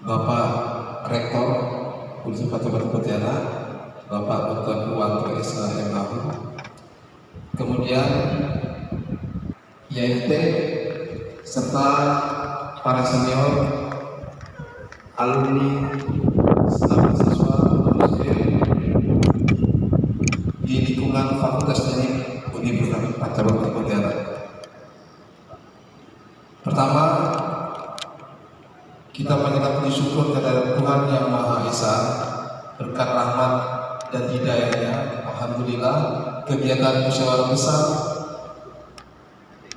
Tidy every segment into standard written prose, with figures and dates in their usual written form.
Bapak Rektor Universitas Batu Pontianak, Bapak Dr. Purwanto SHMAU, kemudian YFT serta para senior, alumni, staf siswa, di lingkungan Fakultas Teknik Universitas Batu Pontianak. Pertama, kita panjatkan puji syukur kepada Tuhan Yang Maha Esa, berkat rahmat dan hidayahnya. Alhamdulillah, kegiatan musyawarah besar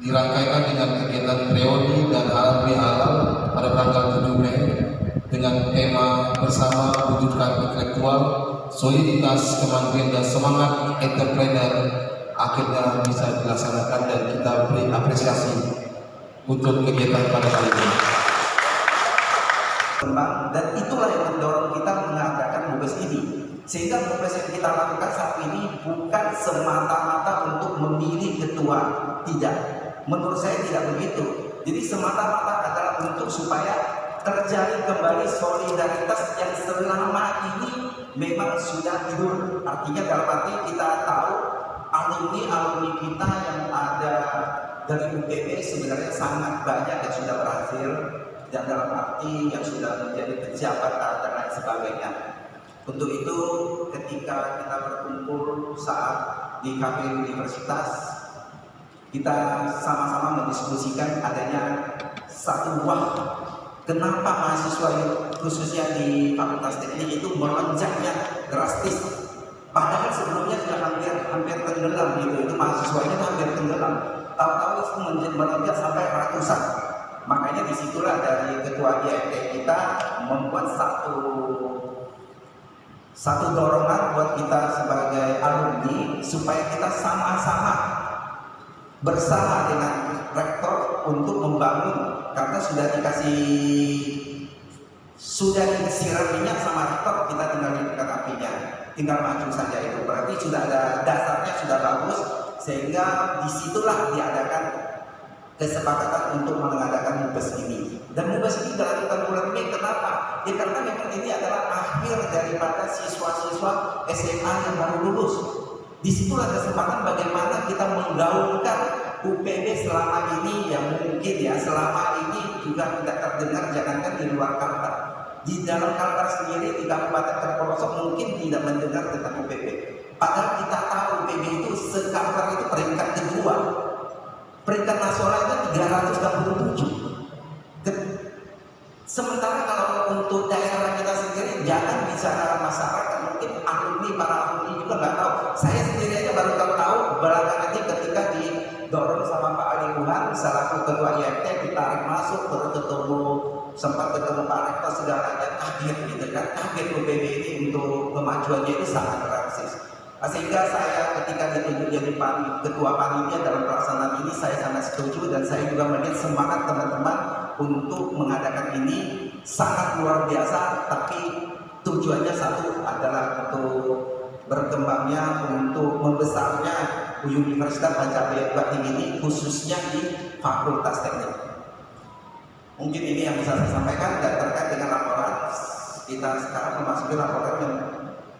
dirangkaikan dengan kegiatan reuni dan halal bihalal pada tanggal 7 Mei dengan tema bersama wujudkan intelektual, soliditas, kemandirian dan semangat entrepreneur akhirnya bisa dilaksanakan, dan kita beri apresiasi untuk kegiatan pada kali ini. Dan itulah yang mendorong kita mengadakan MUBES ini, sehingga MUBES yang kita lakukan saat ini bukan semata-mata untuk memilih ketua, tidak, menurut saya tidak begitu. Jadi semata-mata adalah untuk supaya terjalin kembali solidaritas yang selama ini memang sudah tidur. Artinya dalam arti kita tahu alumni kita yang ada dari UPB sebenarnya sangat banyak yang sudah berhasil, dan dalam arti yang sudah menjadi pejabat dan lain sebagainya. Untuk itu ketika kita berkumpul saat di kafe universitas, kita sama-sama mendiskusikan adanya satu kenapa mahasiswa khususnya di Fakultas Teknik itu melonjaknya drastis. Padahal sebelumnya sudah hampir tenggelam gitu, itu mahasiswanya itu hampir tenggelam. Tahu-tahu itu melonjak sampai ratusan. Makanya disitulah dari ketua IFT kita membuat satu dorongan buat kita sebagai alumni supaya kita sama-sama bersama dengan rektor untuk membangun, karena sudah disiram minyak sama rektor, kita tinggal ikat apinya, tinggal maju saja. Itu berarti sudah ada dasarnya, sudah bagus, sehingga disitulah diadakan kesepakatan untuk mengadakan MUBES ini. Dan MUBES ini dilakukan bulan Mei. Kenapa? Ya karena memang ini adalah akhir daripada siswa-siswa SMA yang baru lulus. Disitulah kesempatan bagaimana kita menggaungkan UPB selama ini, yang mungkin ya selama ini juga tidak terdengar, jangankan di luar Kalbar. Di dalam Kalbar sendiri, di kabupaten terpelosok mungkin tidak mendengar tentang UPB. Padahal kita tahu UPB itu se-Kalbar itu peringkat kedua. Peringkat nasional itu 367. Sementara kalau untuk daerah kita sendiri, jangan bicara masyarakat, mungkin para alumni juga nggak tahu. Saya sendiri aja baru tahu belakangan ini ketika didorong sama Pak Ali Buhan selaku ketua IFT, ditarik masuk, sempat ketemu Pak Rektor, segalanya kaget gitu kan, kaget UPB ini untuk kemajuannya itu sangat drastis. Sehingga saya ketika ditunjuk jadi ketua panitia dalam pelaksanaan ini, saya sangat setuju, dan saya juga melihat semangat teman-teman untuk mengadakan ini sangat luar biasa. Tapi tujuannya satu adalah untuk berkembangnya, untuk membesarnya Universitas Pancasila ini, khususnya di Fakultas Teknik. Mungkin ini yang bisa saya sampaikan, dan terkait dengan laporan, kita sekarang memasuki laporan yang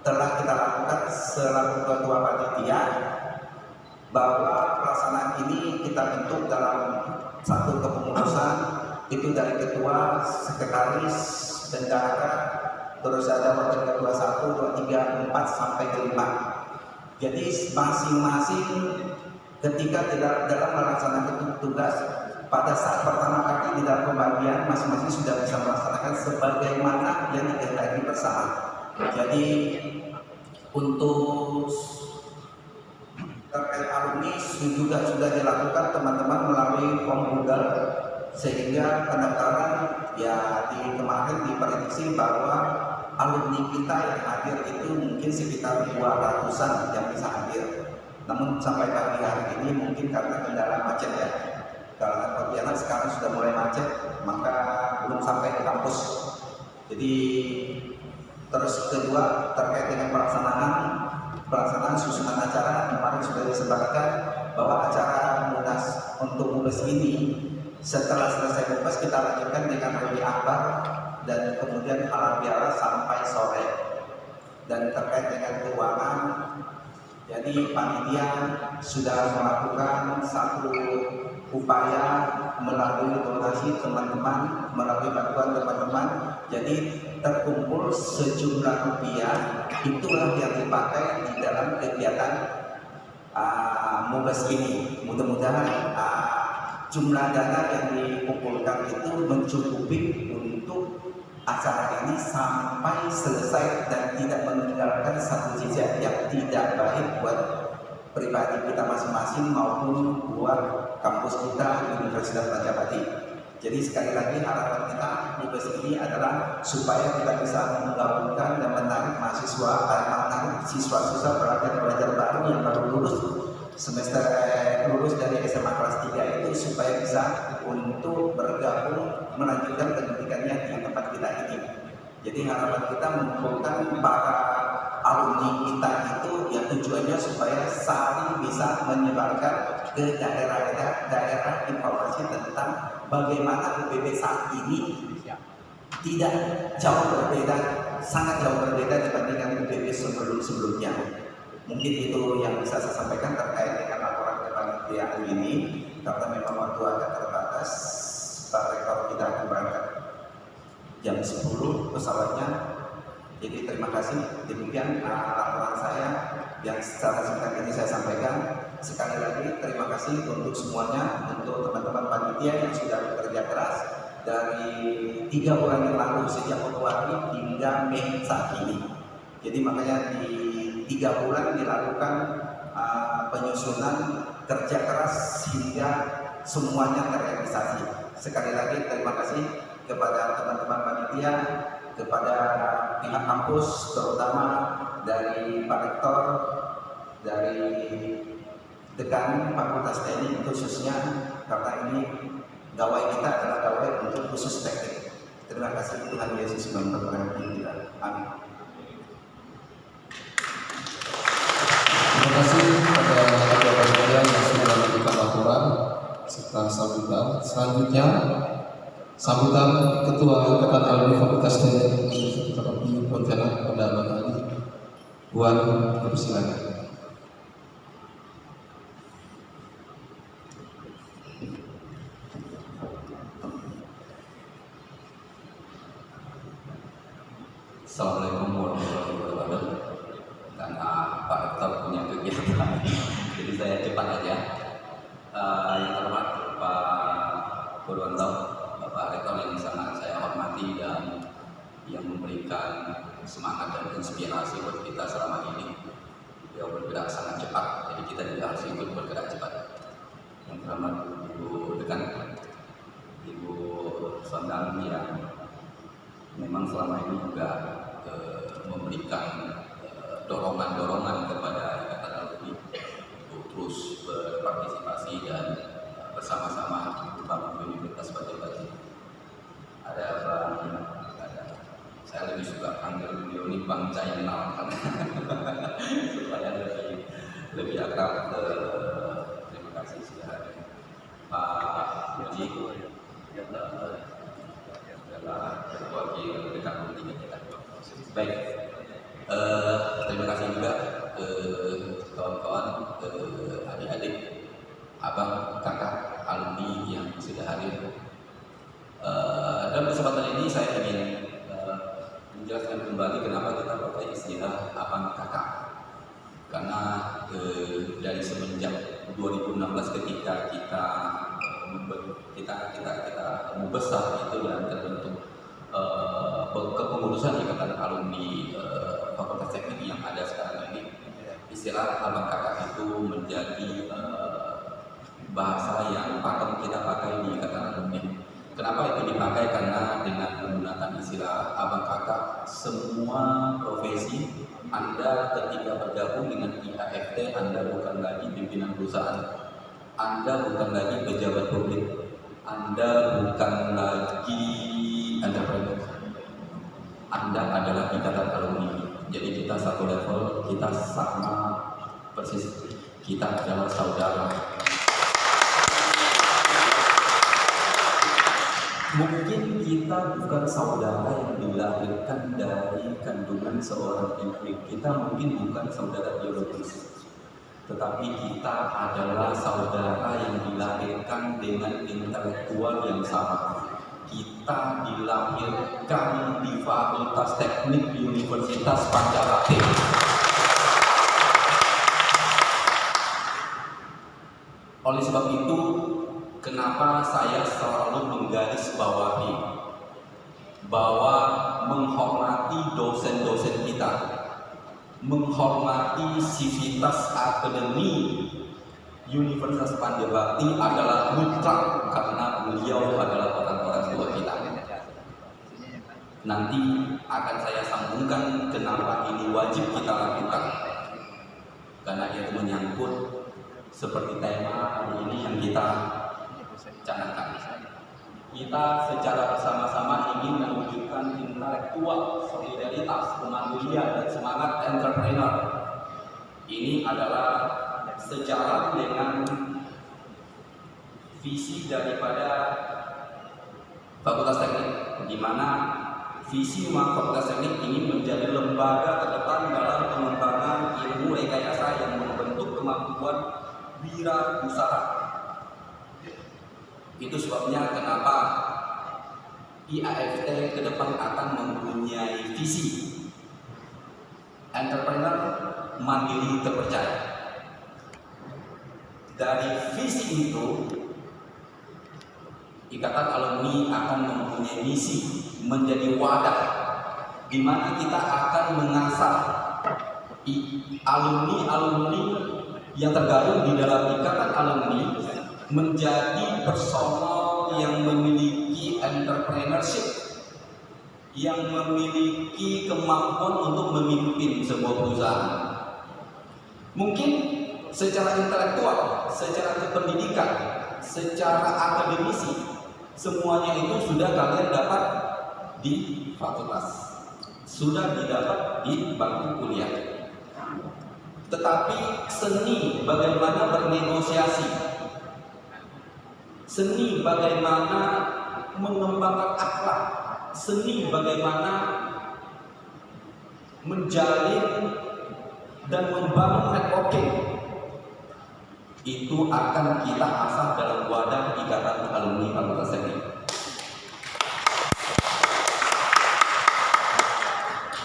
telah kita lakukan selaku ketua panitia, bahwa pelaksanaan ini kita bentuk dalam satu kepengurusan, itu dari ketua, sekretaris, bendahara, terus ada wakil ketua 1, 2, 3, 4 sampai ke 5. Jadi masing-masing ketika dalam melaksanakan tugas, pada saat pertama kali di dalam pembagian, masing-masing sudah bisa melaksanakan sebagaimana yang dikehendaki bersama. Jadi untuk terkait alumni juga sudah dilakukan teman-teman melalui form Google, sehingga pendaftaran ya kemarin diprediksi bahwa alumni kita yang hadir itu mungkin sekitar 200-an yang bisa hadir. Namun sampai pagi hari ini mungkin karena kendala macet ya, karena Pontianak sekarang sudah mulai macet, maka belum sampai ke kampus. Jadi terus kedua, terkait dengan pelaksanaan susunan acara, kemarin sudah disebarkan bahwa acara MUBES ini setelah selesai MUBES kita lanjutkan dengan reuni akbar dan kemudian halal bihalal sampai sore. Dan terkait dengan keuangan, jadi panitia sudah melakukan satu upaya melalui donasi teman-teman, melalui bantuan teman-teman. Jadi terkumpul sejumlah rupiah, itulah yang dipakai di dalam kegiatan Mubes ini. Mudah-mudahan jumlah dana yang dikumpulkan itu mencukupi untuk acara ini sampai selesai dan tidak meninggalkan satu jejak yang tidak baik buat pribadi kita masing-masing maupun buat kampus kita Universitas Rajabati. Jadi sekali lagi harapan kita Mubes ini adalah supaya kita bisa menggabungkan dan menarik mahasiswa, menarik siswa-siswa pelajar-pelajar baru yang baru lulus dari SMA kelas 3 itu supaya bisa untuk bergabung melanjutkan pendidikannya di tempat kita ini. Jadi harapan kita mengumpulkan para alumni kita itu yang tujuannya supaya saling bisa menyebarkan ke daerah informasi tentang bagaimana UPB saat ini tidak jauh berbeda, sangat jauh berbeda dibandingkan UPB sebelumnya. Mungkin itu yang bisa saya sampaikan terkait dengan laporan kepanitiaan ini, karena memang waktu agak terbatas. Pak Rektor kita akan berangkat jam 10 pesawatnya. Jadi terima kasih. Demikian laporan saya yang secara singkat ini saya sampaikan. Sekali lagi terima kasih untuk semuanya, untuk teman-teman panitia yang sudah bekerja keras dari 3 bulan yang lalu sejak Februari hingga Mei saat ini. Jadi makanya di 3 bulan dilakukan penyusunan kerja keras sehingga semuanya terrealisasi. Sekali lagi terima kasih kepada teman-teman panitia, kepada pihak kampus, terutama dari Pak Rektor, dari Dekan Fakultas Teknik khususnya, karena ini gawai kita adalah gawai untuk khusus teknik. Terima kasih, Tuhan Yesus memberkati kita. Amin. Terima kasih kepada ketua panitia yang sudah memberikan laporan serta sambutan. Selanjutnya, sambutan Ketua Ikatan Alumni Fakultas Teknik Universitas Rajabati Pontianak pada Bang Ali. Buat persilakan. Assalamualaikum warahmatullahi wabarakatuh. Karena Pak Rektor punya kegiatan, jadi saya cepat aja. Yang terhormat Pak Purwanto, Bapak Rektor yang sangat saya hormati dan yang memberikan semangat dan inspirasi buat kita selama ini. Beliau bergerak sangat cepat, jadi kita juga harus ikut bergerak cepat. Yang terhormat Ibu Dekan, Ibu Sondang yang memang selama ini juga memberikan dorongan-dorongan kepada Ikatan Alumni untuk terus berpartisipasi dan bersama-sama membangun Universitas Rajabati. Ada saya lebih suka panggil beliau ini Bang Jainal supaya lebih akrab. Terima kasih sudah hadir. Pak Haji adalah wakil dekan tiga kita. Baik, terima kasih juga kawan-kawan, adik-adik, abang, kakak, alumni yang sudah hadir. Dalam kesempatan ini saya ingin menjelaskan kembali kenapa kita pakai istilah abang kakak. Karena dari semenjak 2016 ketika kita membesar itu dan terbentuk kepengurusan Ikatan Alumni Fakultas Teknik yang ada sekarang ini, istilah abang kakak itu menjadi bahasa yang pakem kita pakai di Ikatan Alumni. Kenapa itu dipakai? Karena dengan menggunakan istilah abang kakak, semua profesi Anda ketika bergabung dengan IAFT, Anda bukan lagi pimpinan perusahaan, Anda bukan lagi pejabat publik, Anda bukan lagi entrepreneur, Anda adalah Ikatan Alumni. Jadi kita satu level, kita sama persis, kita adalah saudara. Mungkin kita bukan saudara yang dilahirkan dari kandungan seorang ibu. Kita mungkin bukan saudara biologis, tetapi kita adalah saudara yang dilahirkan dengan intelektual yang sama. Kita dilahirkan di Fakultas Teknik Universitas Pancarate. Oleh sebab itu, kenapa saya selalu menggarisbawahi bahwa menghormati dosen-dosen kita, menghormati sivitas akademi Universitas Pandjabakti adalah mutlak karena beliau adalah orang-orang tua kita. Nanti akan saya sambungkan kenapa ini wajib kita lakukan, karena itu menyangkut seperti tema hari ini yang kita canangkan. Kita secara bersama-sama ingin mewujudkan intelektual, solidaritas, kemandirian, dan semangat entrepreneur. Ini adalah sejalan dengan visi daripada Fakultas Teknik, di mana visi Fakultas Teknik ingin menjadi lembaga terdepan dalam pengembangan ilmu rekayasa yang membentuk kemampuan wirausaha. Itu sebabnya kenapa IAFT ke depan akan mempunyai visi entrepreneur mandiri terpercaya. Dari visi itu, Ikatan Alumni akan mempunyai misi menjadi wadah di mana kita akan mengasah alumni-alumni yang tergabung di dalam Ikatan Alumni menjadi personal yang memiliki entrepreneurship, yang memiliki kemampuan untuk memimpin sebuah perusahaan. Mungkin secara intelektual, secara kependidikan, secara akademisi, semuanya itu sudah kalian dapat di fakultas, sudah didapat di bangku kuliah. Tetapi seni bagaimana bernegosiasi, seni bagaimana mengembangkan akhlak, seni bagaimana menjalin dan membangun networking, itu akan kita asah dalam wadah Ikatan Alumni Fakultas Teknik.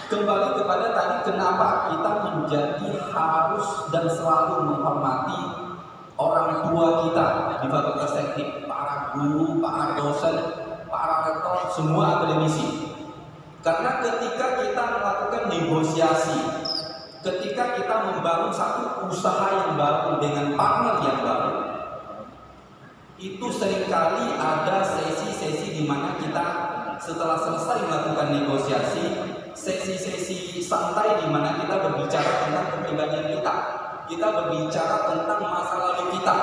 Kembali kepada tadi, kenapa kita menjadi harus dan selalu menghormati orang tua kita di Fakultas Teknik, para guru, para dosen, para rektor, semua akademisi. Karena ketika kita melakukan negosiasi, ketika kita membangun satu usaha yang baru dengan partner yang baru, itu seringkali ada sesi-sesi di mana kita setelah selesai melakukan negosiasi, sesi-sesi santai di mana kita berbicara tentang kepribadian kita berbicara tentang masa lalu kita.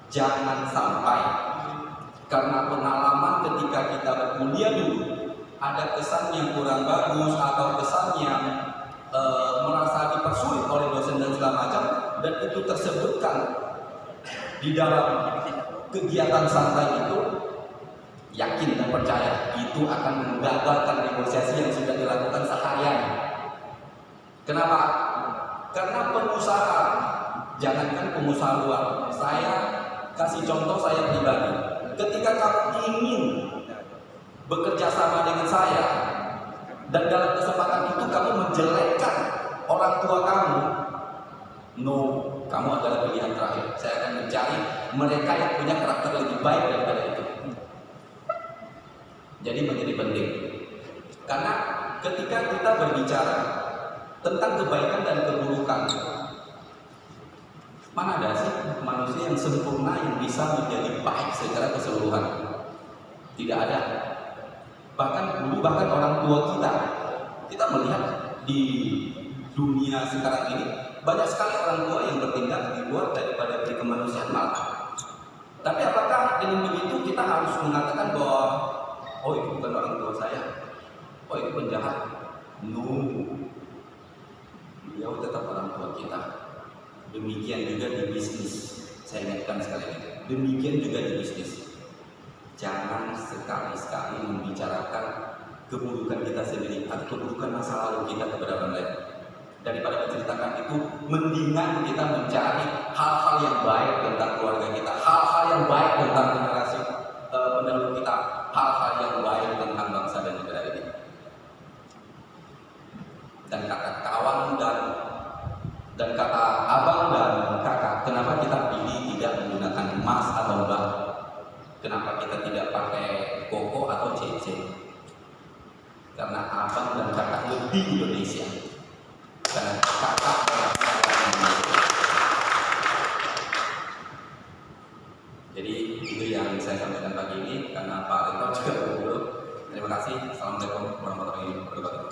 Jangan sampai karena pengalaman ketika kita berkuliah dulu ada kesan yang kurang bagus atau kesan yang merasa dipersulit oleh dosen dan segala macam, dan itu tersebutkan di dalam kegiatan santai itu, yakin dan percaya itu akan menggagalkan negosiasi yang sudah dilakukan seharian. Kenapa? Karena pengusaha, jangankan pengusaha luar, saya kasih contoh saya pribadi. Ketika kamu ingin bekerja sama dengan saya, dan dalam kesempatan itu kamu menjelekkan orang tua kamu, no, kamu adalah pilihan terakhir. Saya akan mencari mereka yang punya karakter lebih baik daripada itu. Jadi menjadi penting, karena ketika kita berbicara tentang kebaikan dan keburukan, mana ada sih manusia yang sempurna yang bisa menjadi baik secara keseluruhan? Tidak ada. Bahkan dulu, bahkan orang tua kita melihat di dunia sekarang ini banyak sekali orang tua yang bertindak di luar daripada dari kemanusiaan malah. Tapi apakah dengan begitu kita harus mengatakan bahwa oh itu bukan orang tua saya, oh itu penjahat? No, beliau tetap orang tua kita. Demikian juga di bisnis. Saya ingatkan sekali lagi, demikian juga di bisnis. jangan sekali-sekali membicarakan keburukan kita sendiri atau keburukan masa lalu kita kepada orang lain. Daripada menceritakan itu, mendingan kita mencari hal-hal yang baik tentang keluarga kita, hal-hal yang baik tentang generasi pendahulu kita, hal-hal yang baik tentang bangsa dan negara ini. Dan kata kawan dan kata abang dan kakak, kenapa kita pilih tidak menggunakan emas atau mbak? Kenapa kita tidak pakai koko atau cece? Karena abang dan kakak lebih Indonesia. Karena kakak merasakan Indonesia. Jadi itu yang saya sampaikan pagi ini, karena Pak Rektor juga berburu. Terima kasih. Assalamualaikum warahmatullahi wabarakatuh.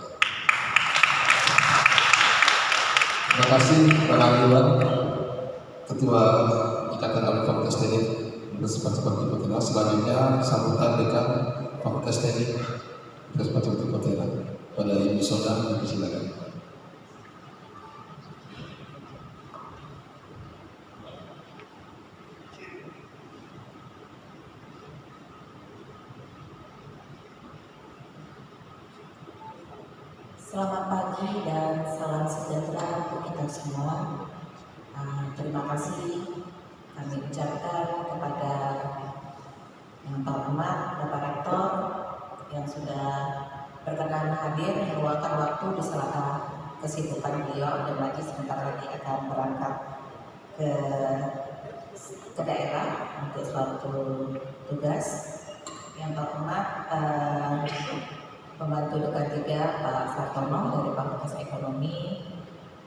Terima kasih Pak Iwan, Ketua Ikatan Alumni Fakultas Teknik Universitas Pontianak. Selanjutnya sambutan dekan Fakultas Teknik Universitas Pontianak pada Ibu Sonang, dipersilakan. Selamat pagi dan salam sejahtera untuk kita semua. Terima kasih kami ucapkan kepada Yang Terhormat Bapak Rektor yang sudah berkenan hadir meluangkan waktu di sela kesibukan beliau dan lagi sebentar lagi akan berangkat ke daerah untuk suatu tugas. Yang Terhormat Pembantu Dekan 3 Pak Sartono dari Fakultas Ekonomi,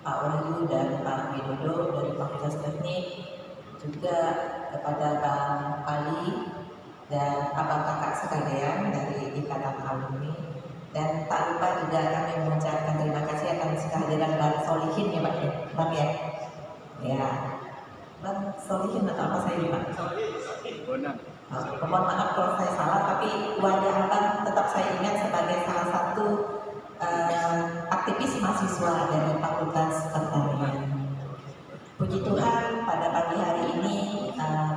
Pak Wahyu dan Pak Widodo dari Fakultas Teknik, juga kepada Bang Ali dan abang kakak sekalian dari Ikatan Alumni, dan tak lupa juga kami mengucapkan terima kasih atas kehadiran Bang Solihin ya Pak ya, Bang ya, ya Bang Solihin atau apa saya ini Pak? Mohon maaf kalau saya salah, tapi wajah abang tetap saya ingat sebagai salah satu aktivis mahasiswa dari Fakultas Pertanian. Puji Tuhan, pada pagi hari ini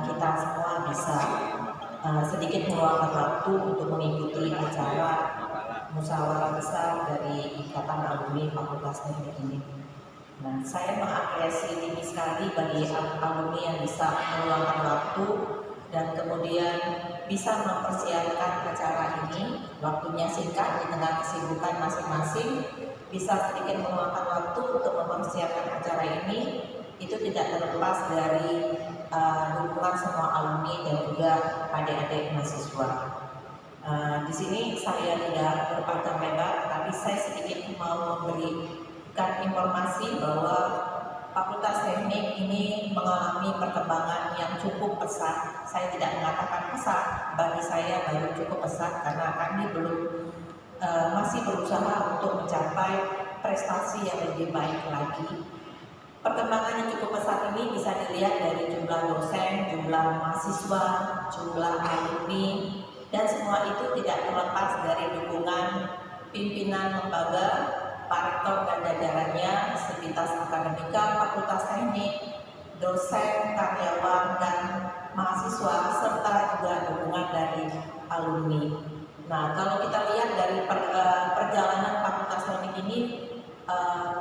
kita semua bisa sedikit meluangkan waktu untuk mengikuti acara musyawarah besar dari Ikatan Alumni Fakultas Teknik ini. Nah, saya mengapresiasi tinggi sekali bagi alumni yang bisa meluangkan waktu dan kemudian bisa mempersiapkan acara ini. Waktunya singkat di tengah kesibukan masing-masing, bisa sedikit meluangkan waktu untuk mempersiapkan acara ini. Itu tidak terlepas dari dukungan semua alumni dan juga adik-adik mahasiswa. Di sini saya tidak berpanjang lebar, tapi saya sedikit mau memberikan informasi bahwa Fakultas Teknik ini mengalami perkembangan yang cukup pesat. Saya tidak mengatakan pesat, bagi saya baru cukup pesat karena kami belum masih berusaha untuk mencapai prestasi yang lebih baik lagi. Perkembangan yang cukup pesat ini bisa dilihat dari jumlah dosen, jumlah mahasiswa, jumlah alumni, dan semua itu tidak terlepas dari dukungan pimpinan lembaga, Pak Rektor dan jajarannya, Sivitas Akademika, Fakultas Teknik, dosen, karyawan, dan mahasiswa, serta juga dukungan dari alumni. Nah, kalau kita lihat dari perjalanan Fakultas Teknik ini,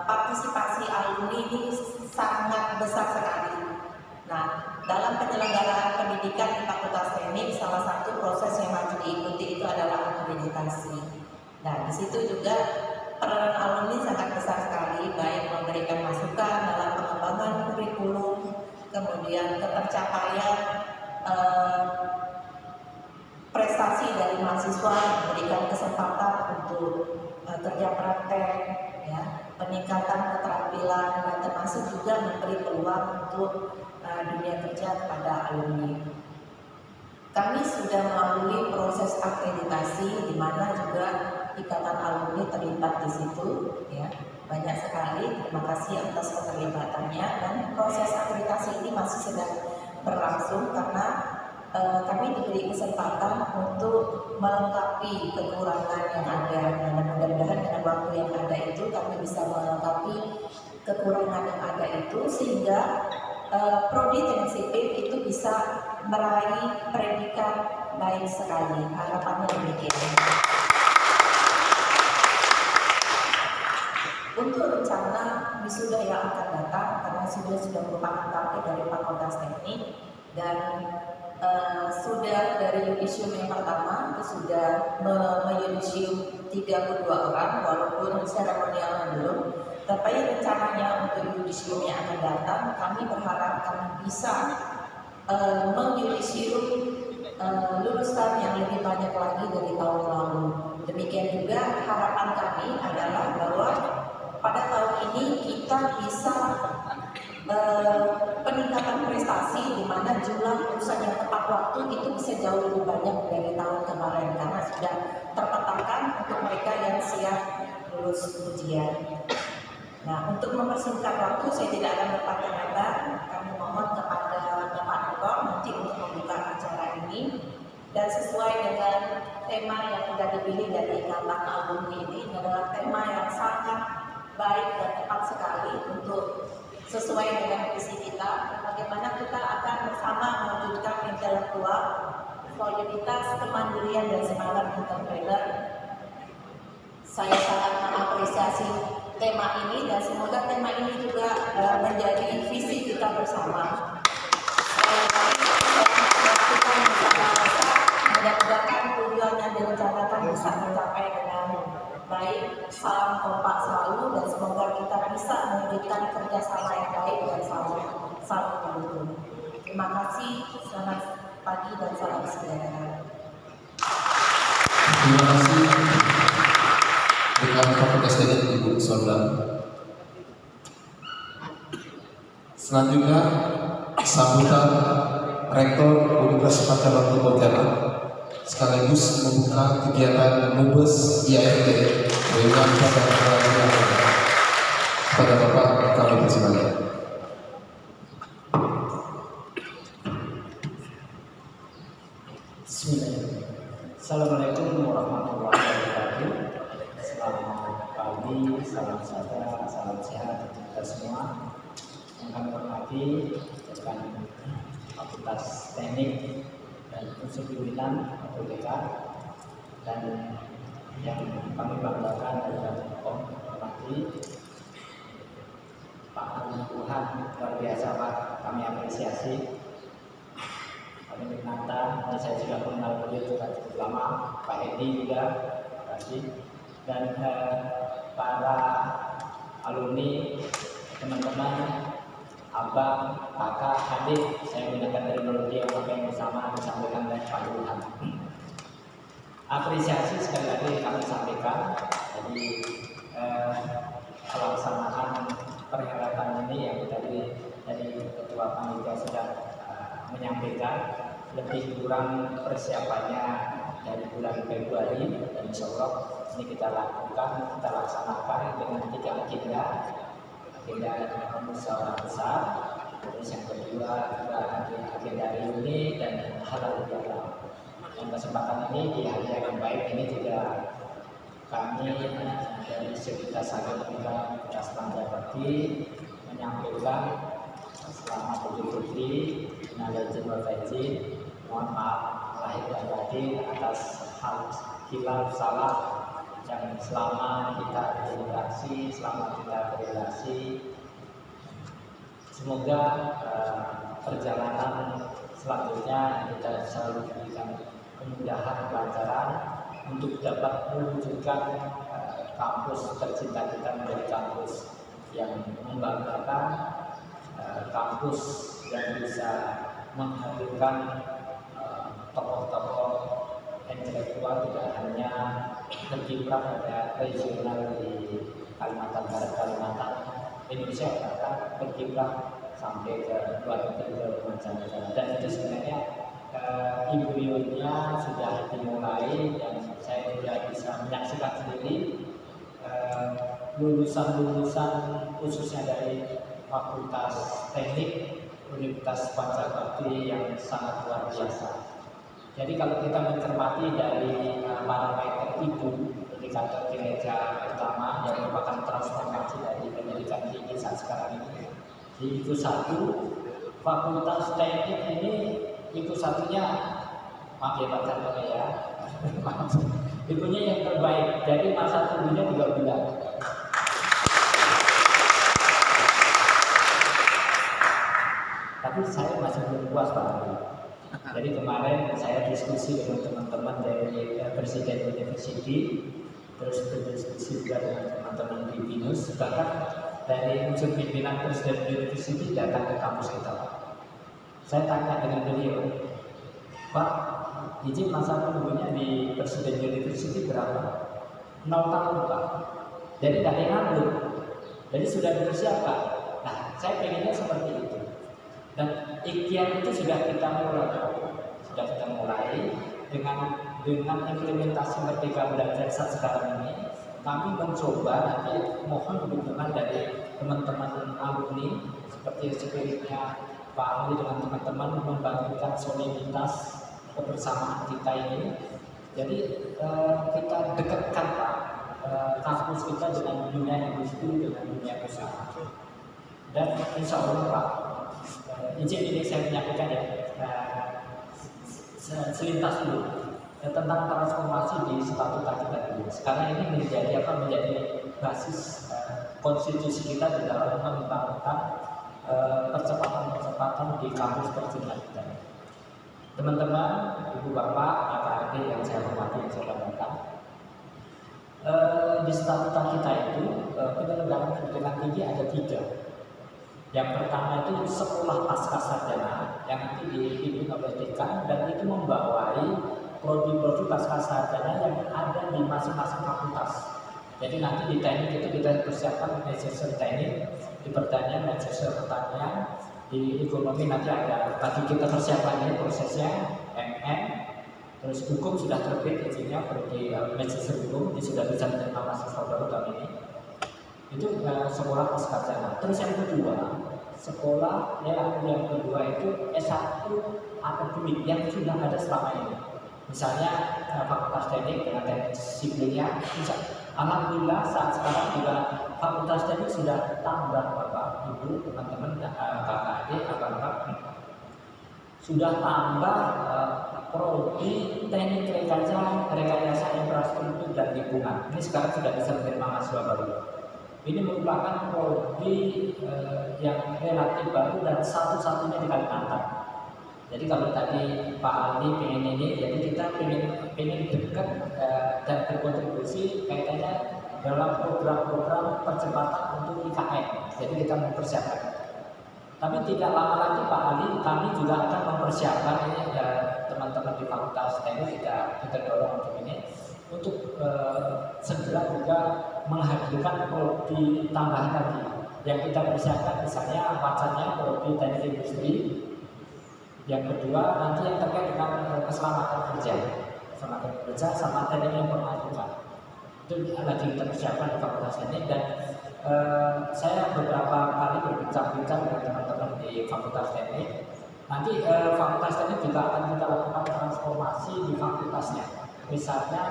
partisipasi alumni ini sangat besar sekali. Nah, dalam penyelenggaraan pendidikan di Fakultas Teknik, salah satu proses yang harus diikuti itu adalah akreditasi. Nah, di situ juga peran alumni sangat besar sekali, baik memberikan masukan dalam pengembangan kurikulum, kemudian ketercapaian prestasi dari mahasiswa, memberikan kesempatan untuk kerja praktek, ya, peningkatan keterampilan, dan termasuk juga memberi peluang untuk dunia kerja kepada alumni. Kami sudah melalui proses akreditasi, di mana juga Ikatan Alumni terlibat di situ, ya, banyak sekali. Terima kasih atas keterlibatannya, dan proses akreditasi ini masih sedang berlangsung karena kami diberi kesempatan untuk melengkapi kekurangan yang ada, dan mudah-mudahan dengan waktu yang ada itu kami bisa melengkapi kekurangan yang ada itu sehingga prodi teknik sipil itu bisa meraih predikat baik sekali. Harapannya demikian. Untuk rencana wisuda yang akan datang, karena sudah merupakan target dari Fakultas Teknik dan sudah dari yudisium yang pertama itu sudah meyudisium 32 orang walaupun seremonialnya belum. Tapi rencananya untuk yudisium yang akan datang, kami berharap kami bisa meyudisium lulusan yang lebih banyak lagi dari tahun lalu. Demikian juga harapan kami adalah bahwa pada tahun ini kita bisa peningkatan prestasi di mana jumlah lulusan yang tepat waktu itu bisa jauh lebih banyak dari tahun kemarin karena sudah terpetakan untuk mereka yang siap lulus ujian. Nah, untuk mempersingkat waktu saya tidak akan berpanjang lebar. Kami mohon kepada Bapak Rektor nanti untuk membuka acara ini dan sesuai dengan tema yang sudah dipilih dari Ikatan Alumni ini adalah tema yang sangat baik dan tepat sekali untuk sesuai dengan visi kita, bagaimana kita akan bersama mewujudkan intelektual, soliditas, kemandirian dan semangat entrepreneur. Saya sangat mengapresiasi tema ini dan semoga tema ini juga menjadi visi kita bersama. Kita bersama-sama mudah-mudahan tujuan yang direncanakan bisa tercapai dengan baik. Salam kompak selalu dan semoga kita bisa mewujudkan kerjasama yang baik dan saling mendukung. Terima kasih, selamat pagi dan salam sejahtera. Terima kasih dengan Fakultas Teknik Ibu Sondang. Selanjutnya sambutan Rektor Universitas Pancawati Pontianak sekaligus membuka kegiatan Mubes IAFT dengan pada Bapak kami persilakan. Bismillahirrahmanirrahim. Assalamualaikum warahmatullahi wabarakatuh. Selamat pagi, salam sejahtera, salam sehat untuk kita semua. Yang kami hormati rekan Fakultas Teknik dan Unsur Pimpinan FUTK dan yang kami banggakan adalah hormati Pak Ali Tuhan, luar biasa Pak, kami apresiasi. Kami Nata, saya juga mengenal beliau juga cukup lama, Pak Edi juga, dan para alumni, teman-teman, abang, kakak, adik, saya menggunakan terminologi yang pakai bersama disampaikan oleh Pak Tuhan. Apresiasi sekali lagi kami sampaikan, jadi pelaksanaan perhelatan ini yang tadi dari Ketua Panitia sudah menyampaikan lebih kurang persiapannya dari bulan Februari dan insya Allah ini kita lakukan, kita laksanakan dengan 3 agenda. Agenda musyawarah besar, terus yang kedua juga ada agenda reuni dan halal bihalal. Yang kesempatan ini di hari yang baik ini juga kami dari Sekuritas Akademika Universitas Pancawati menyampaikan selamat Idul Fitri, innal aidin wal faizin. Mohon maaf lahir dan batin atas hal khilaf salah yang selama kita berinteraksi, selama kita berrelasi. Semoga perjalanan selanjutnya kita selalu diberikan kemudahan, kelancaran untuk dapat mewujudkan kampus tercinta kita menjadi kampus yang membanggakan, kampus yang bisa menghadirkan tokoh-tokoh intelektual tidak hanya berkiprah pada regional di Kalimantan Barat, Kalimantan Indonesia, bahkan berkiprah sampai ke luar negeri ke mancanegara. Dan itu sebenarnya ibu-ibunya sudah dimulai dan saya juga bisa menyaksikan sendiri lulusan-lulusan khususnya dari Fakultas Teknik Universitas Pancawati yang sangat luar biasa. Jadi kalau kita mencermati dari parameter itu indikator kinerja pertama yang merupakan transformasi dari pendidikan tinggi saat sekarang ini, itu satu, Fakultas Teknik ini ibu satunya, maaf ya Pak Chandra ya, ibunya yang terbaik, jadi masa tunggunya 3 bulan. Tapi saya masih belum puas Pak Ali. Jadi kemarin saya diskusi dengan teman-teman dari Presiden University, terus berdiskusi juga dengan teman-teman di BINUS, bahkan dari unsur pimpinan Presiden University datang ke kampus kita Pak. Saya tanya dengan beliau, Pak, izin masa tunggunya di Presiden University berapa? 0 tahun Pak. Jadi tidak ada yang nganggur. Jadi sudah dipersiapkan. Nah, saya pengennya seperti itu. Dan ikhtiar itu sudah kita mulai dengan implementasi Merdeka Belajar saat sekarang ini. Kami mencoba nanti mohon dukungan dari teman-teman alumni seperti spiritnya Pak Ali dengan teman-teman membangkitkan soliditas kebersamaan kita ini. Jadi kita dekatkan Pak kampus kita dengan dunia industri, dengan dunia usaha. Dan insya Allah Pak, izin ini saya menyampaikan ya, selintas dulu tentang transformasi di statuta kita dulu. Sekarang ini menjadi basis konstitusi kita di dalam mengembangkan percepatan di kampus tercinta kita. Teman-teman, ibu bapak, kakak adik yang saya hormati, yang saya banggakan, di statuta kita itu penyelenggaraan pendidikan tinggi ada 3. Yang pertama itu sekolah pasca sarjana yang nanti dipimpin oleh dekan, dan itu membawai prodi-prodi pasca sarjana yang ada di masing-masing fakultas. Jadi nanti di teknik itu kita persiapkan magister teknik, di pertanian magister pertanian, di ekonomi nanti ada tadi kita persiapkan ini prosesnya MM, terus hukum sudah terbit izinnya prodi magister hukum, ini sudah bisa menerima mahasiswa baru tahun ini. Itu sekolah pasca sarjana. Terus yang kedua, sekolah yang kedua itu S1 akademik yang sudah ada selama ini. Misalnya fakultas teknik dengan teknik sipilnya, alhamdulillah saat sekarang juga fakultas teknik sudah tambah Bapak Ibu, teman-teman, kakak adik, abang-abang, sudah tambah prodi teknik rekayasa infrastruktur dan lingkungan. Ini sekarang sudah bisa menerima mahasiswa baru. Ini merupakan prodi yang relatif baru dan satu-satunya di Kalimantan. Jadi kalau tadi Pak Ali pengen ini, jadi kita pengen dekat dan berkontribusi kaitannya dalam program-program percepatan untuk IKN. Jadi kita mempersiapkan. Tapi tidak lama lagi Pak Ali, kami juga akan mempersiapkan ini teman-teman di Fakultas Teknik kita dorong untuk ini, untuk segera juga menghadirkan prodi tambahan lagi yang kita persiapkan, misalnya wacannya prodi teknik industri, yang kedua nanti yang terkait dengan keselamatan kerja sama teknik informatika, itu lagi kita persiapkan di Fakultas Teknik. Dan saya beberapa kali berbincang-bincang dengan teman-teman di Fakultas Teknik. Nanti Fakultas Teknik juga akan kita lakukan transformasi di fakultasnya. Misalnya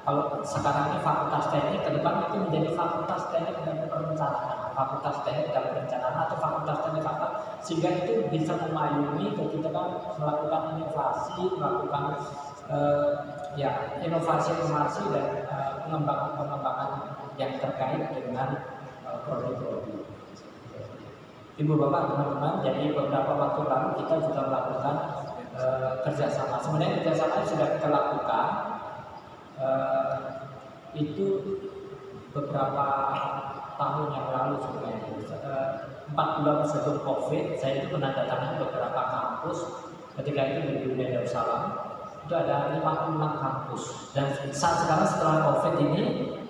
kalau sekarang ini Fakultas Teknik, ke depan itu menjadi Fakultas Teknik dan Perencanaan, Fakultas Teknik dan Perencanaan atau Fakultas Teknik apa, sehingga itu bisa memayungi ketika kan melakukan inovasi, melakukan inovasi dan pengembangan yang terkait dengan prodi-prodi. Ibu bapak teman-teman, jadi beberapa waktu lalu kita juga melakukan kerjasama. Sebenarnya kerjasama sudah kita lakukan. Itu beberapa tahun yang lalu sebenarnya 4 bulan sebelum COVID, saya itu menandatangani beberapa kampus. Ketika itu di Dunia Darussalam itu ada 56 kampus, dan saat sekarang setelah COVID ini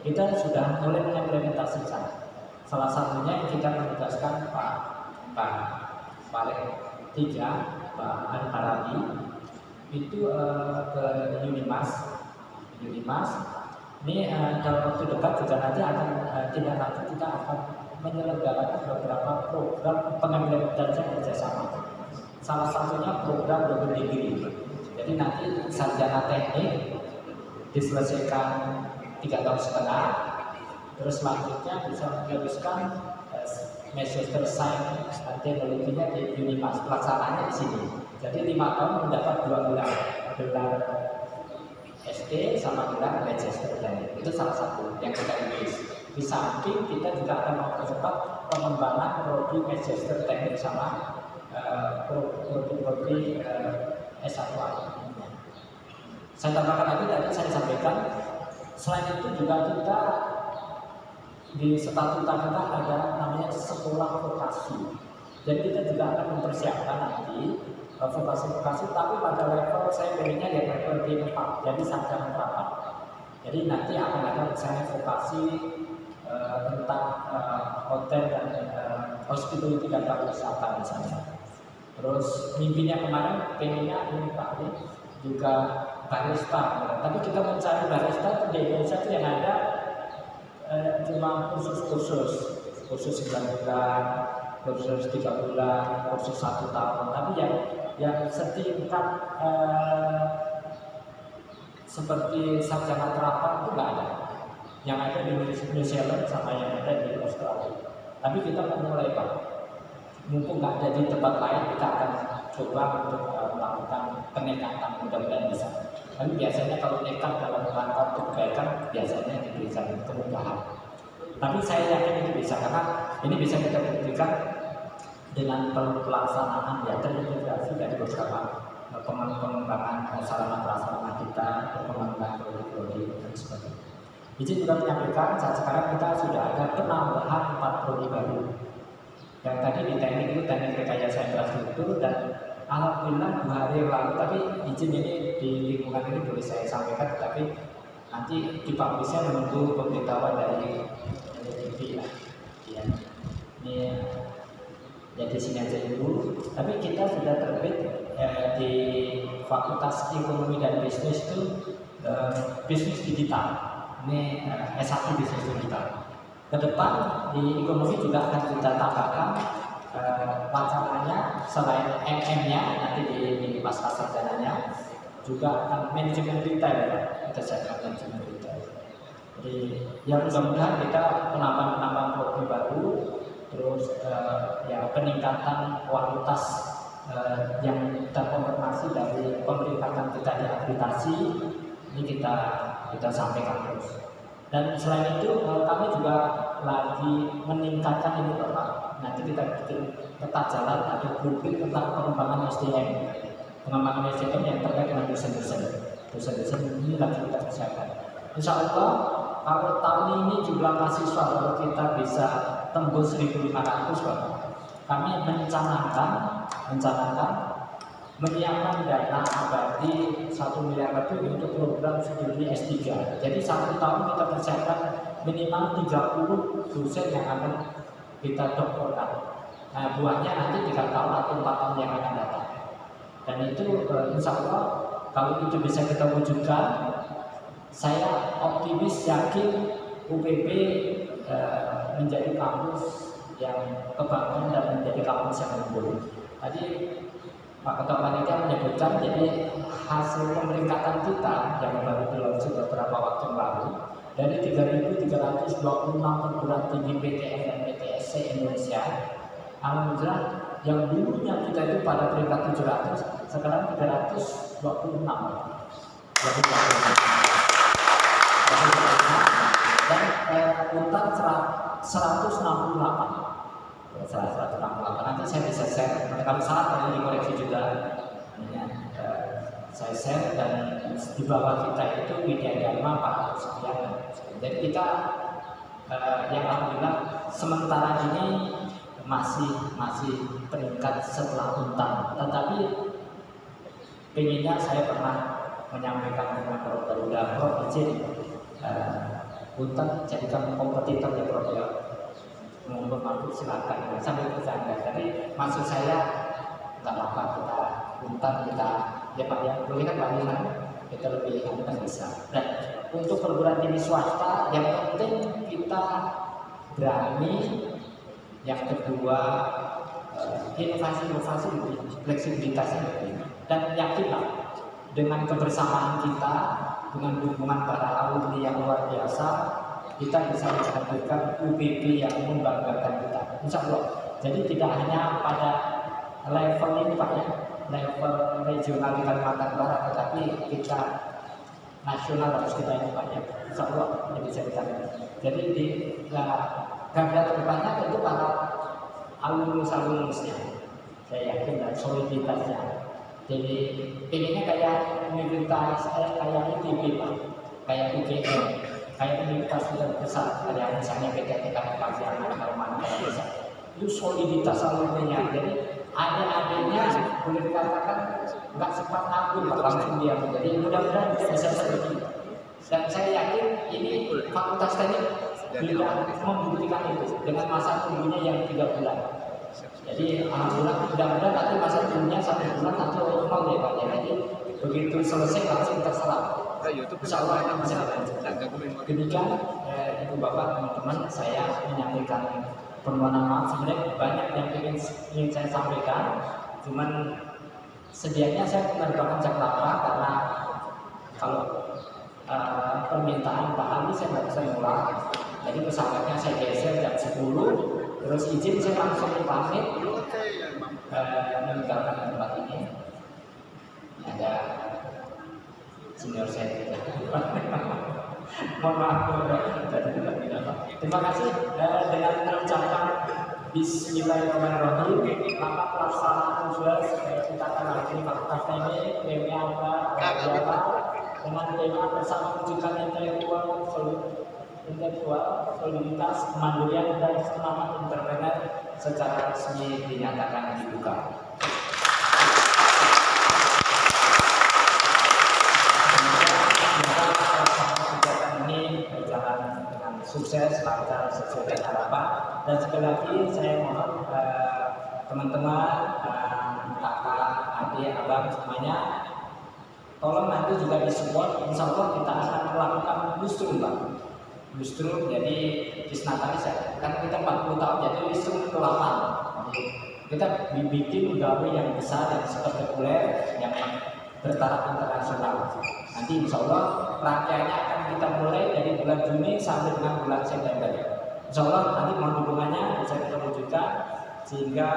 kita sudah mulai mengimplementasikan. Salah satunya yang kita menugaskan Pak Paling 3, Pak Al-Arabi itu ke Unimas. Ini dalam waktu dekat juga nanti akan kita akan menyelenggarakan beberapa program pengimplementasian kerjasama. Salah satunya program double degree. Jadi nanti sarjana teknik diselesaikan 3,5 tahun, terus selanjutnya bisa meneruskan magister science dan teknologinya di Unimas, pelaksanaannya di sini. Jadi 5 tahun mendapat 2 gelar SD sama gelar Manchester United. Itu salah satu yang kita tulis. Di samping kita juga akan mempercepat pengembangan prodi Manchester United sama prodi S1. Saya tambahkan lagi, tadi saya sampaikan, selain itu juga kita di statuta kita ada namanya sekolah vokasi. Jadi kita juga akan mempersiapkan nanti vokasi-vokasi, tapi pada level saya pilihnya di level D4, jadi sarjana terapan. Jadi nanti akan ada misalnya vokasi tentang hotel dan hospitality dan pariwisata misalnya. Terus mimpinya kemarin pengennya ini Pak ini juga barista, tapi kita mencari barista di Indonesia itu yang ada cuma kursus 9 bulan, kursus 3 bulan, kursus 1 tahun, tapi yang setingkat seperti sarjana terapan itu nggak ada. Yang ada di New Zealand sama yang ada di Australia. Tapi kita memulai Pak, mumpung nggak ada di tempat lain, kita akan coba untuk melakukan peningkatan, mudah-mudahan bisa. Tapi biasanya kalau nekat dalam rangka untuk kebaikan, biasanya diberikan kemudahan. Tapi saya yakin ini bisa, karena ini bisa kita buktikan dengan pelaksanaan ya terintegrasi dari beberapa pengembangan sarana prasarana kita, pengembangan prodi-prodi dan sebagainya. Izin juga menyampaikan saat sekarang kita sudah ada penambahan 4 prodi baru. Yang tadi di teknik itu teknik rekayasa infrastruktur, dan alhamdulillah 2 hari yang lalu, tapi izin ini di lingkungan ini boleh saya sampaikan, tetapi nanti dipublishnya menunggu pemberitahuan dari TV lah. Ya. Ini ya di sini aja dulu. Tapi kita sudah terbit di Fakultas Ekonomi dan Bisnis itu bisnis digital. Ini S1 bisnis digital. Ke depan di ekonomi juga akan kita tambahkan wacananya selain MM-nya nanti di pasca sarjananya juga akan manajemen retail ya. Kita siapkan manajemen retail. Jadi ya mudah-mudahan kita penambahan prodi baru, terus ya peningkatan kualitas yang terkonfirmasi dari peningkatan kita di akreditasi ini kita sampaikan terus. Dan selain itu kami juga lagi meningkatkan ini Bapak. Nanti kita bikin peta jalan atau blueprint tentang pengembangan SDM. Pengembangan SDM yang terkait dengan dosen-dosen. Dosen-dosen ini lagi kita persiapkan. Insya Allah kalau tahun ini jumlah mahasiswa kalau kita bisa tembus 1.500 Bapak, kami mencanangkan menyiapkan dana abadi 1 miliar lebih untuk program studi S3. Jadi 1 tahun kita persiapkan minimal 30 dosen yang akan kita doktorkan. Nah, buahnya nanti 3 tahun atau 4 tahun yang akan datang. Dan itu insya Allah kalau itu bisa kita wujudkan, saya optimis yakin UPB menjadi kampus yang kebanggaan dan menjadi kampus yang unggul. Tadi Pak Ketua Panitia menyebutkan, jadi hasil pemeringkatan kita yang baru dilaunching beberapa waktu lalu dari 3.326 perguruan tinggi PTN dan PTSC Indonesia, alhamdulillah yang dulunya kita itu pada peringkat 700, sekarang 326. Dan Untar 168. Nanti saya bisa share, kalau salah boleh dikoreksi juga. Saya share, dan di bawah kita itu Widya Dharma 400 sekian. Jadi kita yang alhamdulillah sementara ini masih peringkat setelah Untar. Tetapi pengennya saya pernah menyampaikan dengan Prof. Garuda, Prof. izin Untar jadikan kompetitor ya Prof. ya. Mohon maaf silakan sambil bercanda. Tapi maksud saya nggak apa-apa, kita Untar kita ya Pak ya, boleh kan Pak Liman, kita lebih kan bisa. Dan untuk perguruan tinggi swasta yang penting kita berani. Yang kedua inovasi fleksibilitasnya lebih. Dan yakinlah dengan kebersamaan kita, dengan dukungan para alumni yang luar biasa, kita bisa menghadirkan UPB yang membanggakan kita, insya Allah. Jadi tidak hanya pada level ini Pak ya, level regional di Kalimantan Barat, tetapi kita nasional harus kita ini banyak. Insya Allah ini bisa kita. Jadi di garda terdepannya tentu para alumnusnya. Saya yakin dan soliditasnya. Jadi pengennya kayak universitas, kayak ITB Pak, kayak UGM, kayak universitas besar, kayak misalnya PTT Kabupaten Kalimantan Barat. Itu soliditas alumninya. Jadi adik-adiknya boleh dikatakan nggak sempat nganggur langsung dia. Jadi mudah-mudahan bisa seperti itu. Dan saya yakin ini fakultas teknik tidak membuktikan itu dengan masa tunggunya yang 3 bulan. Jadi alhamdulillah mudah-mudahan nanti masa tunggunya 1 bulan nanti normal ya Pak. Jadi begitu selesai langsung terserap. Insya Allah akan bisa dilanjutkan. Demikian Ibu Bapak teman-teman, saya menyampaikan permohonan maaf. Sebenarnya banyak yang ingin saya sampaikan, cuman sedianya saya penerbangan jam 8 karena kalau permintaan Pak Ali saya nggak bisa mulai. Jadi pesawatnya saya geser jam 10, terus izin saya langsung pamit meninggalkan tempat ini. Ada senior saya. Mohon maaf. Terima kasih dengan mengucapkan Bismillahirrahmanirrahim. Rapat pelaksanaan sudah kita akan akhiri fakultas ini tema dengan tema bersama wujudkan intelektual soliditas, kemandirian dan semangat entrepreneur secara resmi dinyatakan dibuka. Sukses, lancar, sesuai dengan harapan. Dan sekali lagi saya mohon teman-teman, kakak, adik, abang semuanya, tolong nanti juga disupport. Insya Allah kita akan melakukan lustrum Pak. Lustrum jadi disnatalis ya. Kan kita 40 tahun jadi lustrum ke-8. Kita bikin gawe yang besar, yang spektakuler, yang bertaraf internasional. Nanti insya Allah rangkaiannya akan kita mulai dari bulan Juni sampai dengan bulan September. Insya Allah nanti mohon dukungannya bisa kita wujudkan sehingga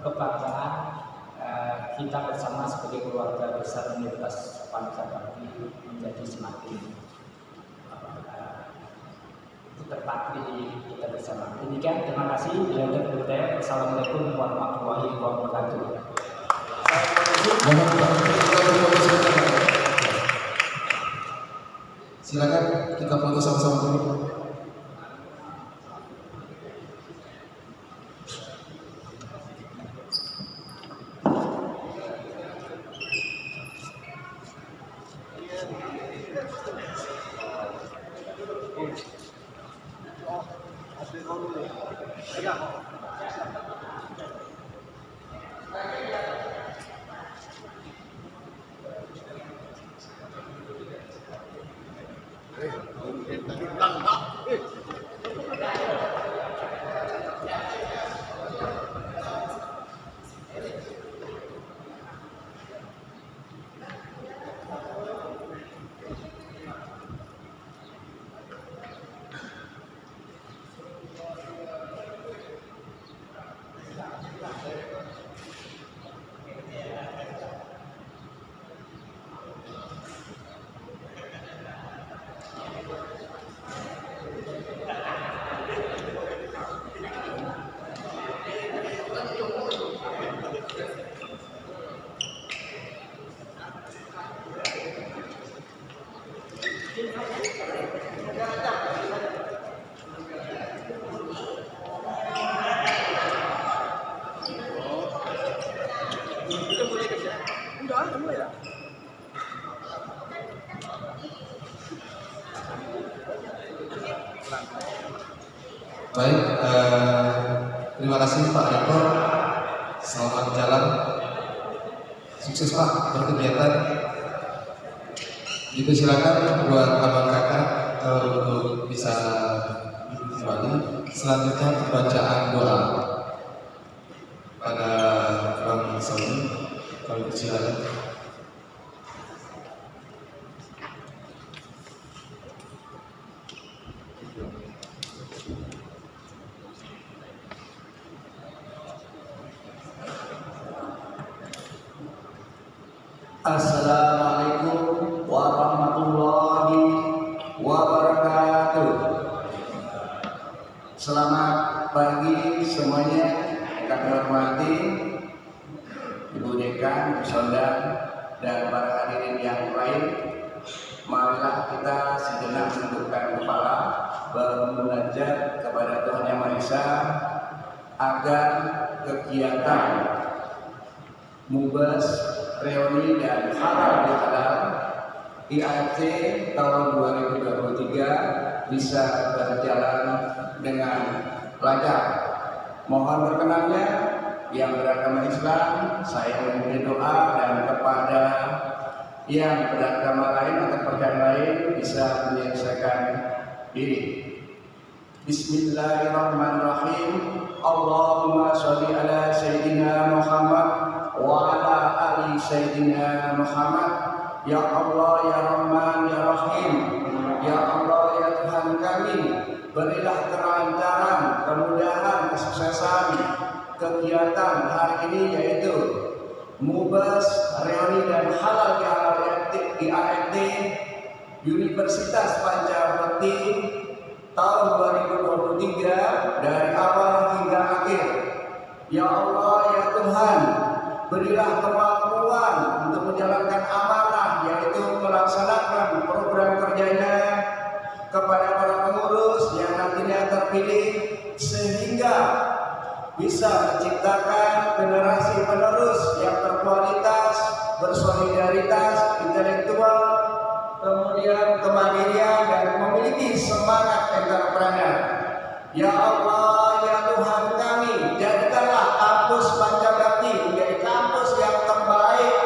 kebanggaan kita bersama sebagai keluarga besar Universitas Bangsa Bakti menjadi semakin terpatri kita bersama. Demikian, terima kasih. Assalamualaikum warahmatullahi wabarakatuh. Silakan kita foto sama-sama dulu. Baik, terima kasih Pak Rektor. Selamat jalan, sukses Pak berkegiatan. Itu silakan buat abang kakak untuk bisa kembali. Selanjutnya pembacaan doa pada Bang Sony. Kalau silakan. pagi semuanya yang kami hormati Ibu Dekan, Bu Sondan, dan para hadirin yang lain. Marilah kita sejenak menundukkan kepala, bermunajat kepada Tuhan Yang Maha Esa agar kegiatan Mubas, Reuni dan Halal Bihalal IAFT tahun 2023 bisa berjalan dengan lancar. Mohon berkenannya yang beragama Islam, saya memberi doa, dan kepada yang beragama lain atau percaya lain bisa menyelesaikan diri. Bismillahirrahmanirrahim. Allahumma sholli ala Sayyidina Muhammad wa ala ali Sayyidina Muhammad. Ya Allah, ya Rahman, ya Rahim. Ya Allah, ya Tuhan kami, berilah kelancaran, kemudahan, kesuksesan kegiatan hari ini, yaitu Mubas, Reuni dan Halal IAFT Universitas Pancabekti tahun 2023 dari awal hingga akhir. Ya Allah, ya Tuhan, berilah kemampuan untuk menjalankan amanah, yaitu melaksanakan program kerjanya kepada para pengurus yang nantinya terpilih, sehingga bisa menciptakan generasi penerus yang berkualitas, bersolidaritas, intelektual, kemudian kemandirian, dan memiliki semangat entrepreneur. Ya Allah, ya Tuhan kami, jadikanlah kampus Pancabekti menjadi kampus yang terbaik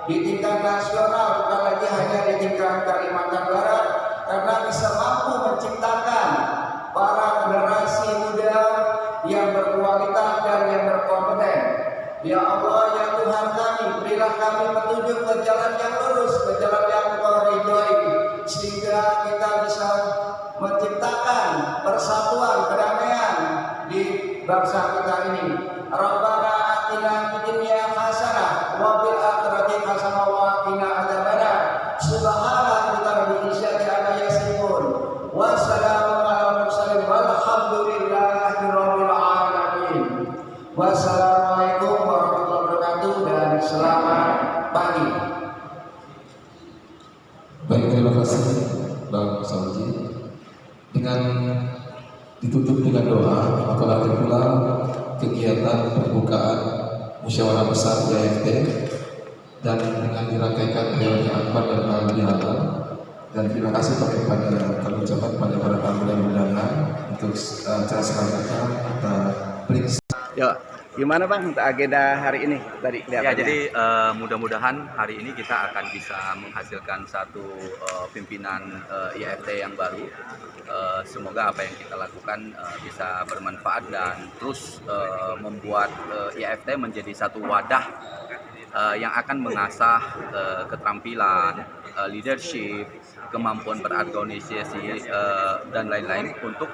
di tingkat nasional, bukan lagi hanya di tingkat Kalimantan Barat, karena bisa mampu menciptakan para generasi muda yang berkualitas dan yang berkompeten. Ya Allah, ya Tuhan kami, berilah kami petunjuk ke jalan yang lurus, ke jalan yang Engkau ridhoi, sehingga kita bisa menciptakan persatuan, kedamaian di bangsa kita ini. Rabbana atina fid dunya hasanah wa fil akhirati hasanah wa qina adzabannar. Subhana rabbika rabbil izzati amma yasifun. Wassalamu ala mursalin walhamdulillahi rabbil alamin. Wassalamualaikum warahmatullahi wabarakatuh dan selamat pagi. Baik, terima kasih Bang Sauji. Dengan ditutup dengan doa, maka nanti pula kegiatan pembukaan musyawarah besar IAFT dan dengan dirangkaikan reuni akbar dan halal bihalal. Dan terima kasih kepada kami ucapkan pada para tamu dan undangan untuk acara selanjutnya kita periksa. Yo, gimana Bang untuk agenda hari ini tadi? Ya, jadi mudah-mudahan hari ini kita akan bisa menghasilkan satu pimpinan IAFT yang baru. Semoga apa yang kita lakukan bisa bermanfaat dan terus membuat IAFT menjadi satu wadah yang akan mengasah keterampilan, leadership, kemampuan berorganisasi dan lain-lain untuk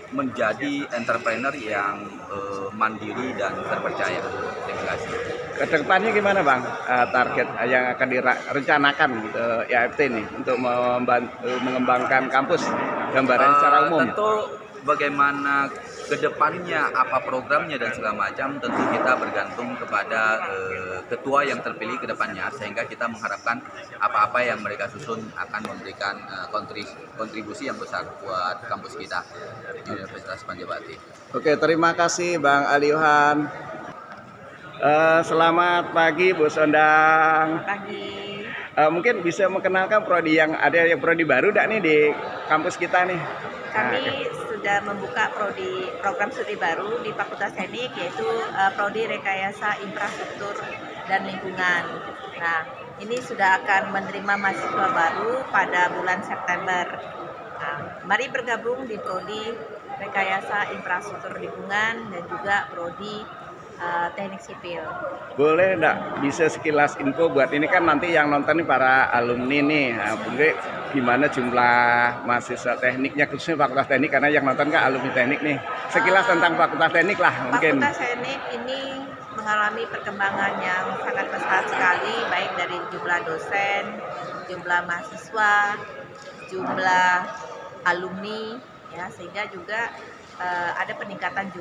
menjadi entrepreneur yang mandiri dan terpercaya. Terima kasih. Kedepannya gimana Bang target yang akan direncanakan IAFT ini untuk mengembangkan kampus gambaran secara umum? Tentu bagaimana kedepannya, apa programnya dan segala macam, tentu kita bergantung kepada ketua yang terpilih kedepannya, sehingga kita mengharapkan apa-apa yang mereka susun akan memberikan kontribusi yang besar buat kampus kita di Universitas Pancabekti. Oke, terima kasih Bang Ali Yohan. Selamat pagi Bu Sondang. Pagi. Mungkin bisa mengenalkan prodi yang ada, yang prodi baru dak nih di kampus kita nih? Kami sudah membuka program studi baru di Fakultas Teknik, yaitu prodi Rekayasa Infrastruktur dan Lingkungan. Nah, ini sudah akan menerima mahasiswa baru pada bulan September. Nah, mari bergabung di prodi Rekayasa Infrastruktur Lingkungan dan juga prodi Teknik Sipil. Boleh enggak bisa sekilas info buat ini, kan nanti yang nonton nih para alumni nih. Nah, boleh gimana jumlah mahasiswa tekniknya, khususnya Fakultas Teknik, karena yang nonton kan alumni teknik nih. Sekilas tentang Fakultas Teknik lah mungkin. Fakultas Teknik ini mengalami perkembangan yang sangat pesat sekali, baik dari jumlah dosen, jumlah mahasiswa, jumlah alumni, ya, sehingga juga ada peningkatan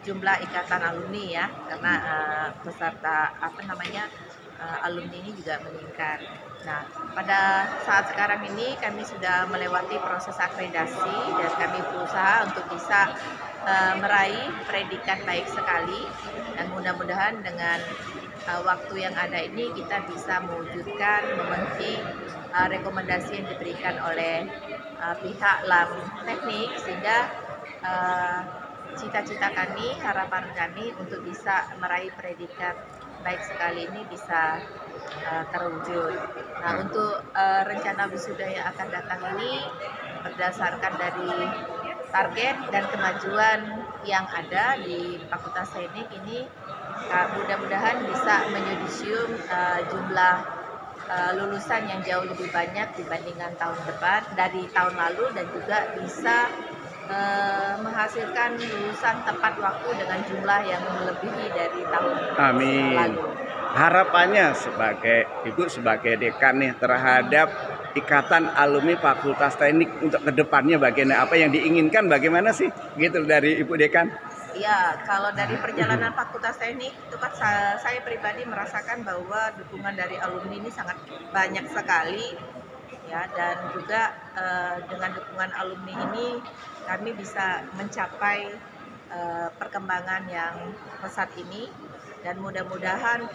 jumlah ikatan alumni ya, karena peserta alumni ini juga meningkat. Nah, pada saat sekarang ini kami sudah melewati proses akreditasi dan kami berusaha untuk bisa meraih predikat baik sekali, dan mudah-mudahan dengan waktu yang ada ini kita bisa mewujudkan memenuhi rekomendasi yang diberikan oleh pihak LAM Teknik, sehingga cita-cita kami, harapan kami untuk bisa meraih predikat baik sekali ini bisa terwujud. Nah, untuk rencana wisuda yang akan datang ini berdasarkan dari target dan kemajuan yang ada di Fakultas Teknik ini, mudah-mudahan bisa menyusun jumlah lulusan yang jauh lebih banyak dibandingkan tahun depan dari tahun lalu, dan juga bisa menghasilkan lulusan tepat waktu dengan jumlah yang melebihi dari tahun lalu. Harapannya sebagai dekan nih terhadap ikatan alumni Fakultas Teknik untuk kedepannya bagaimana, apa yang diinginkan, bagaimana sih gitu dari Ibu Dekan? Ya, kalau dari perjalanan Fakultas Teknik itu kan saya pribadi merasakan bahwa dukungan dari alumni ini sangat banyak sekali ya, dan juga dengan dukungan alumni ini kami bisa mencapai perkembangan yang pesat ini, dan mudah-mudahan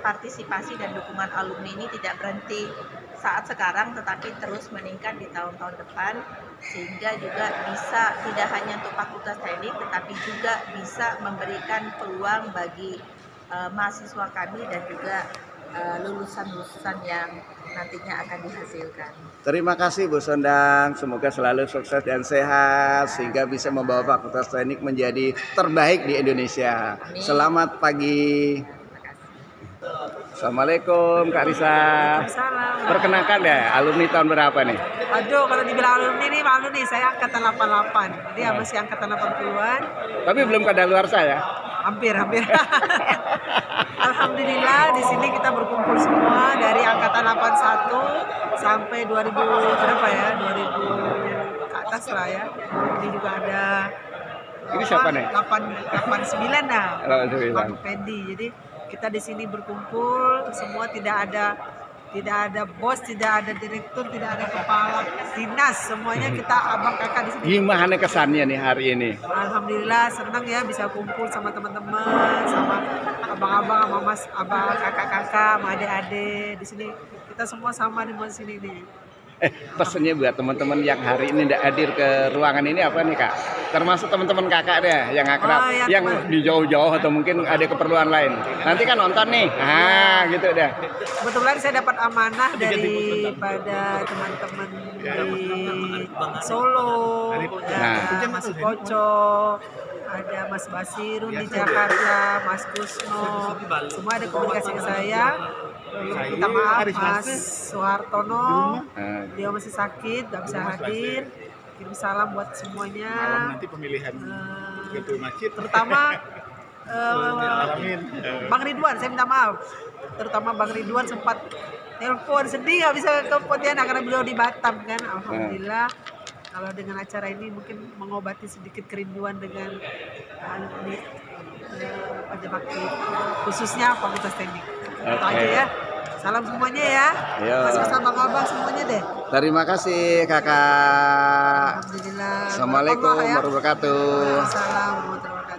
partisipasi dan dukungan alumni ini tidak berhenti saat sekarang tetapi terus meningkat di tahun-tahun depan, sehingga juga bisa tidak hanya untuk Fakultas Teknik tetapi juga bisa memberikan peluang bagi mahasiswa kami dan juga lulusan-lulusan yang nantinya akan dihasilkan. Terima kasih Bu Sondang, semoga selalu sukses dan sehat sehingga bisa membawa Fakultas Teknik menjadi terbaik di Indonesia. Amin. Selamat pagi. Terima kasih. Assalamualaikum Kak Risa. Perkenalkan deh, alumni tahun berapa nih? Aduh, kalau dibilang alumni nih, malu nih, saya angkatan 88. Jadi masih angkatan 80-an. Tapi belum kadaluarsa ya? Hampir. Alhamdulillah di sini kita berkumpul semua dari angkatan 81 sampai 2000 berapa ya? 2000 ke atas lah ya. Ini juga ada Ini siapa nih? 89 nah. 89. Bang Fendi. Jadi kita di sini berkumpul semua, tidak ada bos, tidak ada direktur, tidak ada kepala dinas, semuanya kita abang kakak di sini. Gimana kesannya nih hari ini? Alhamdulillah senang ya bisa kumpul sama teman-teman, sama abang-abang, sama mas, abang, kakak-kakak, sama adik-adik di sini. Kita semua sama di sini nih. Pesannya buat teman-teman yang hari ini tidak hadir ke ruangan ini apa nih Kak? Termasuk teman-teman kakak deh yang akrab, yang di jauh-jauh atau mungkin ada keperluan lain. Nanti kan nonton nih, gitu deh. Kebetulan saya dapat amanah daripada teman-teman di Solo, ada Mas Koco, ada Mas Basirun di Jakarta, Mas Kusno, semua ada komunikasi ke saya. Minta maaf Mas Soehartono, dia masih sakit, gak bisa hadir. Kirim salam buat semuanya. Nanti pemilihan ketua masjid. Terutama Bang Ridwan, saya minta maaf. Terutama Bang Ridwan sempat telepon sedih gak bisa ke Pontianak karena beliau di Batam kan. Alhamdulillah. Kalau dengan acara ini mungkin mengobati sedikit kerinduan dengan alumni pada waktu khususnya Fakultas Teknik. Itu aja ya. Salam semuanya ya. Mas abang-abang semuanya deh. Terima kasih Kakak. Alhamdulillah. Assalamualaikum warahmatullahi wabarakatuh. Waalaikumsalam warahmatullahi wabarakatuh.